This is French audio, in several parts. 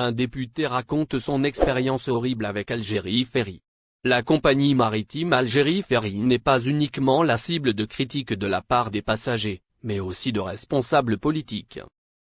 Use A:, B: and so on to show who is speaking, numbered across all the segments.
A: Un député raconte son expérience horrible avec Algérie Ferry. La compagnie maritime Algérie Ferry n'est pas uniquement la cible de critiques de la part des passagers, mais aussi de responsables politiques.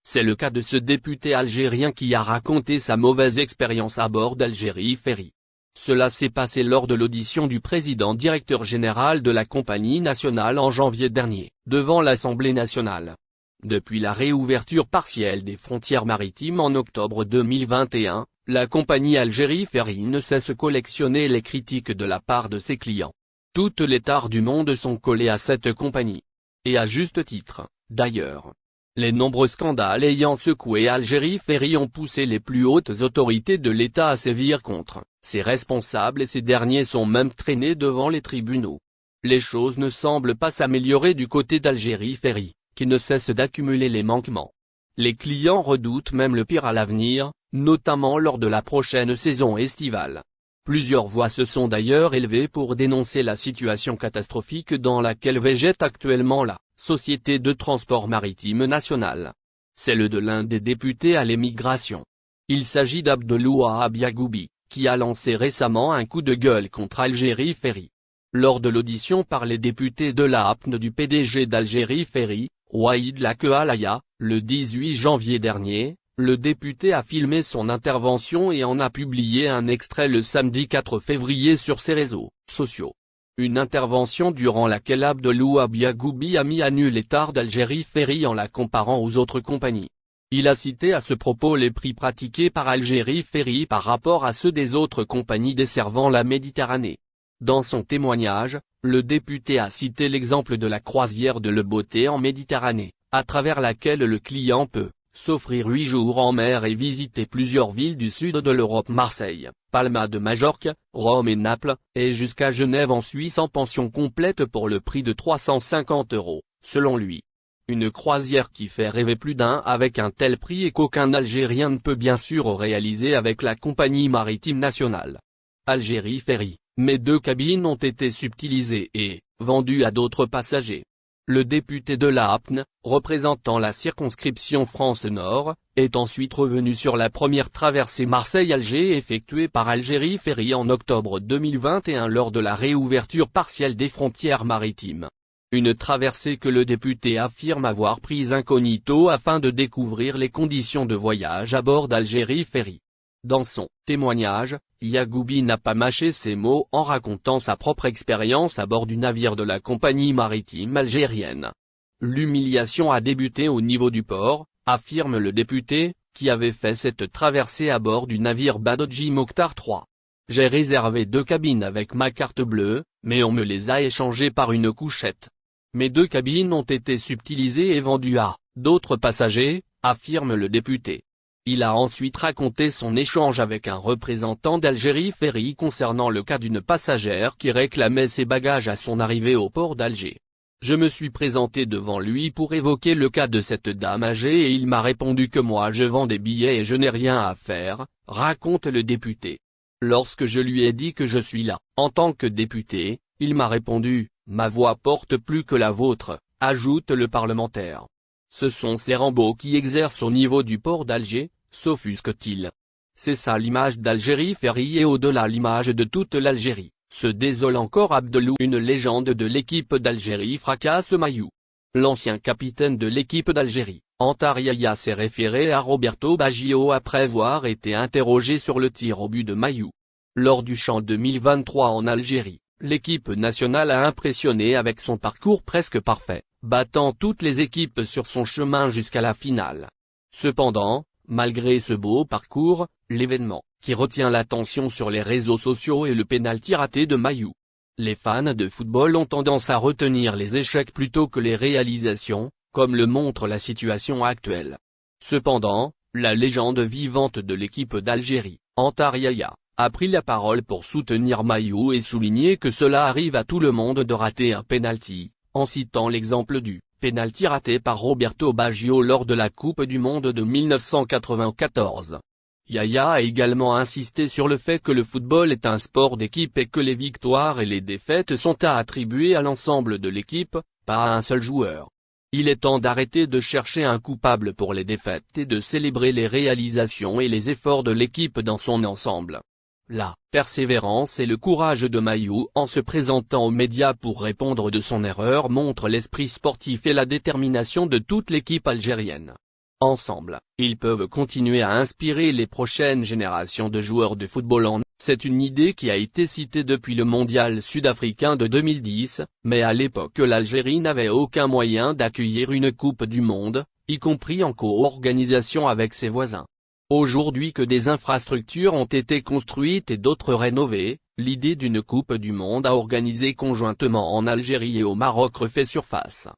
A: C'est le cas de ce député algérien qui a raconté sa mauvaise expérience à bord d'Algérie Ferry. Cela s'est passé lors de l'audition du président directeur général de la compagnie nationale en janvier dernier, devant l'Assemblée nationale. Depuis la réouverture partielle des frontières maritimes en octobre 2021, la compagnie Algérie Ferry ne cesse de collectionner les critiques de la part de ses clients. Toutes les tares du monde sont collées à cette compagnie. Et à juste titre, d'ailleurs. Les nombreux scandales ayant secoué Algérie Ferry ont poussé les plus hautes autorités de l'État à sévir contre ses responsables et ces derniers sont même traînés devant les tribunaux. Les choses ne semblent pas s'améliorer du côté d'Algérie Ferry, qui ne cesse d'accumuler les manquements. Les clients redoutent même le pire à l'avenir, notamment lors de la prochaine saison estivale. Plusieurs voix se sont d'ailleurs élevées pour dénoncer la situation catastrophique dans laquelle végète actuellement la Société de transport maritime nationale. C'est le de l'un des députés à l'émigration. Il s'agit d'Abdelwahab Yagoubi, qui a lancé récemment un coup de gueule contre Algérie Ferry. Lors de l'audition par les députés de l'APNE du PDG d'Algérie Ferry, Waïd Lakehalaya, le 18 janvier dernier, le député a filmé son intervention et en a publié un extrait le samedi 4 février sur ses réseaux sociaux. Une intervention durant laquelle Abdelwahab Yagoubi a mis à nu les tares d'Algérie Ferry en la comparant aux autres compagnies. Il a cité à ce propos les prix pratiqués par Algérie Ferry par rapport à ceux des autres compagnies desservant la Méditerranée. Dans son témoignage, le député a cité l'exemple de la croisière de Le Beauté en Méditerranée, à travers laquelle le client peut s'offrir 8 jours en mer et visiter plusieurs villes du sud de l'Europe, Marseille, Palma de Majorque, Rome et Naples, et jusqu'à Genève en Suisse en pension complète pour le prix de 350 €, selon lui. Une croisière qui fait rêver plus d'un avec un tel prix et qu'aucun Algérien ne peut bien sûr réaliser avec la compagnie maritime nationale. Algérie Ferry, mais 2 cabines ont été subtilisées et vendues à d'autres passagers. Le député de l'APNE, représentant la circonscription France-Nord, est ensuite revenu sur la première traversée Marseille-Alger effectuée par Algérie Ferry en octobre 2021 lors de la réouverture partielle des frontières maritimes. Une traversée que le député affirme avoir prise incognito afin de découvrir les conditions de voyage à bord d'Algérie Ferry. Dans son témoignage, Yagoubi n'a pas mâché ses mots en racontant sa propre expérience à bord du navire de la compagnie maritime algérienne. L'humiliation a débuté au niveau du port, affirme le député, qui avait fait cette traversée à bord du navire Badodji Mokhtar III. J'ai réservé 2 cabines avec ma carte bleue, mais on me les a échangées par une couchette. Mes 2 cabines ont été subtilisées et vendues à d'autres passagers, affirme le député. Il a ensuite raconté son échange avec un représentant d'Algérie Ferry concernant le cas d'une passagère qui réclamait ses bagages à son arrivée au port d'Alger. Je me suis présenté devant lui pour évoquer le cas de cette dame âgée et il m'a répondu que moi je vends des billets et je n'ai rien à faire, raconte le député. Lorsque je lui ai dit que je suis là, en tant que député, il m'a répondu, ma voix porte plus que la vôtre, ajoute le parlementaire. Ce sont ces Rambo qui exercent au niveau du port d'Alger, s'offusque-t-il. C'est ça l'image d'Algérie Ferry et au-delà l'image de toute l'Algérie, se désole encore Abdelou. Une légende de l'équipe d'Algérie fracasse Mayou. L'ancien capitaine de l'équipe d'Algérie, Antar Yahya s'est référé à Roberto Baggio après avoir été interrogé sur le tir au but de Mayou. Lors du CHAN 2023 en Algérie, l'équipe nationale a impressionné avec son parcours presque parfait, battant toutes les équipes sur son chemin jusqu'à la finale. Cependant, malgré ce beau parcours, l'événement, qui retient l'attention sur les réseaux sociaux est le pénalty raté de Mayou. Les fans de football ont tendance à retenir les échecs plutôt que les réalisations, comme le montre la situation actuelle. Cependant, la légende vivante de l'équipe d'Algérie, Antar Yahya, a pris la parole pour soutenir Mayou et souligner que cela arrive à tout le monde de rater un pénalty, en citant l'exemple du pénalty raté par Roberto Baggio lors de la Coupe du Monde de 1994. Yahya a également insisté sur le fait que le football est un sport d'équipe et que les victoires et les défaites sont à attribuer à l'ensemble de l'équipe, pas à un seul joueur. Il est temps d'arrêter de chercher un coupable pour les défaites et de célébrer les réalisations et les efforts de l'équipe dans son ensemble. La persévérance et le courage de Mahiou en se présentant aux médias pour répondre de son erreur montrent l'esprit sportif et la détermination de toute l'équipe algérienne. Ensemble, ils peuvent continuer à inspirer les prochaines générations de joueurs de football. C'est une idée qui a été citée depuis le mondial sud-africain de 2010, mais à l'époque l'Algérie n'avait aucun moyen d'accueillir une Coupe du Monde, y compris en co-organisation avec ses voisins. Aujourd'hui que des infrastructures ont été construites et d'autres rénovées, l'idée d'une Coupe du Monde à organiser conjointement en Algérie et au Maroc refait surface.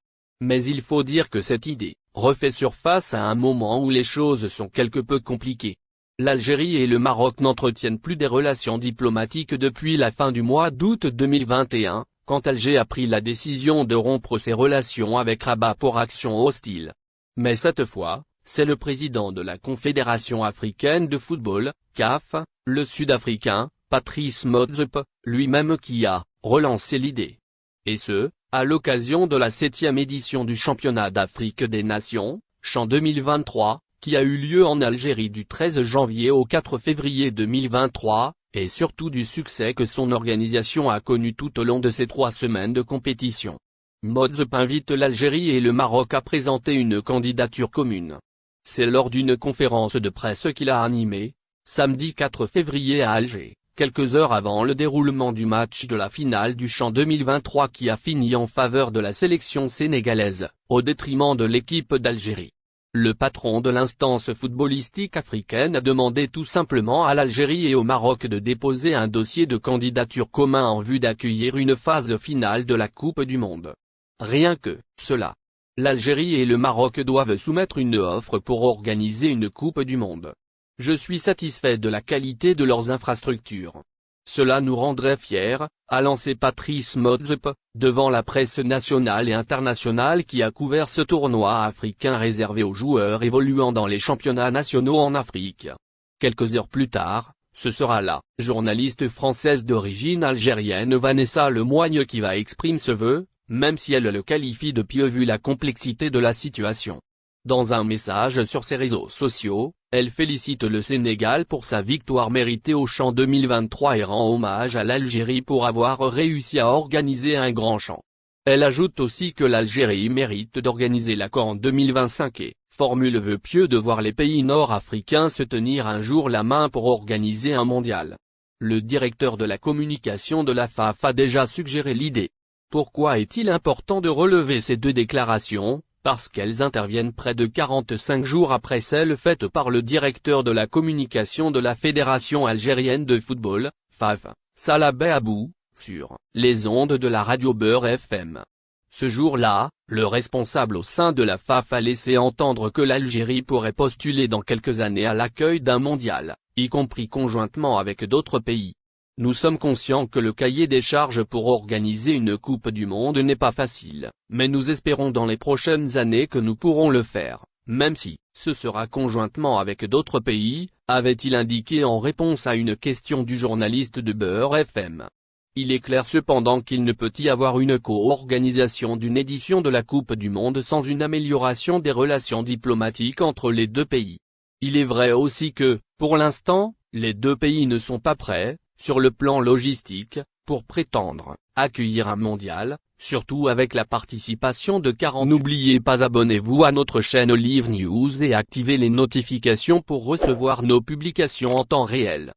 A: Mais il faut dire que cette idée refait surface à un moment où les choses sont quelque peu compliquées. L'Algérie et le Maroc n'entretiennent plus des relations diplomatiques depuis la fin du mois d'août 2021, quand Alger a pris la décision de rompre ses relations avec Rabat pour action hostile. Mais cette fois, c'est le président de la Confédération africaine de football, CAF, le Sud-Africain, Patrice Motsepe, lui-même qui a relancé l'idée. Et ce, à l'occasion de la 7e édition du Championnat d'Afrique des Nations, CHAN 2023, qui a eu lieu en Algérie du 13 janvier au 4 février 2023, et surtout du succès que son organisation a connu tout au long de ces 3 semaines de compétition. Motsepe invite l'Algérie et le Maroc à présenter une candidature commune. C'est lors d'une conférence de presse qu'il a animée, samedi 4 février à Alger, quelques heures avant le déroulement du match de la finale du CHAN 2023 qui a fini en faveur de la sélection sénégalaise, au détriment de l'équipe d'Algérie. Le patron de l'instance footballistique africaine a demandé tout simplement à l'Algérie et au Maroc de déposer un dossier de candidature commun en vue d'accueillir une phase finale de la Coupe du Monde. Rien que cela. L'Algérie et le Maroc doivent soumettre une offre pour organiser une Coupe du Monde. Je suis satisfait de la qualité de leurs infrastructures. Cela nous rendrait fiers, a lancé Patrice Motsepe, devant la presse nationale et internationale qui a couvert ce tournoi africain réservé aux joueurs évoluant dans les championnats nationaux en Afrique. Quelques heures plus tard, ce sera la journaliste française d'origine algérienne Vanessa Lemoigne qui va exprimer ce vœu, même si elle le qualifie de pieux vu la complexité de la situation. Dans un message sur ses réseaux sociaux, elle félicite le Sénégal pour sa victoire méritée au CHAN 2023 et rend hommage à l'Algérie pour avoir réussi à organiser un grand CHAN. Elle ajoute aussi que l'Algérie mérite d'organiser la CAN en 2025 et formule le vœu pieux de voir les pays nord-africains se tenir un jour la main pour organiser un mondial. Le directeur de la communication de la FAF a déjà suggéré l'idée. Pourquoi est-il important de relever ces deux déclarations? Parce qu'elles interviennent près de 45 jours après celles faites par le directeur de la communication de la Fédération algérienne de football, FAF, Salah Beabou, sur les ondes de la radio Beurre FM. Ce jour-là, le responsable au sein de la FAF a laissé entendre que l'Algérie pourrait postuler dans quelques années à l'accueil d'un mondial, y compris conjointement avec d'autres pays. Nous sommes conscients que le cahier des charges pour organiser une Coupe du Monde n'est pas facile, mais nous espérons dans les prochaines années que nous pourrons le faire, même si ce sera conjointement avec d'autres pays, avait-il indiqué en réponse à une question du journaliste de Beurre FM. Il est clair cependant qu'il ne peut y avoir une co-organisation d'une édition de la Coupe du Monde sans une amélioration des relations diplomatiques entre les deux pays. Il est vrai aussi que, pour l'instant, les deux pays ne sont pas prêts, sur le plan logistique, pour prétendre accueillir un mondial, surtout avec la participation de 40. N'oubliez pas abonnez-vous à notre chaîne Olive News et activez les notifications pour recevoir nos publications en temps réel.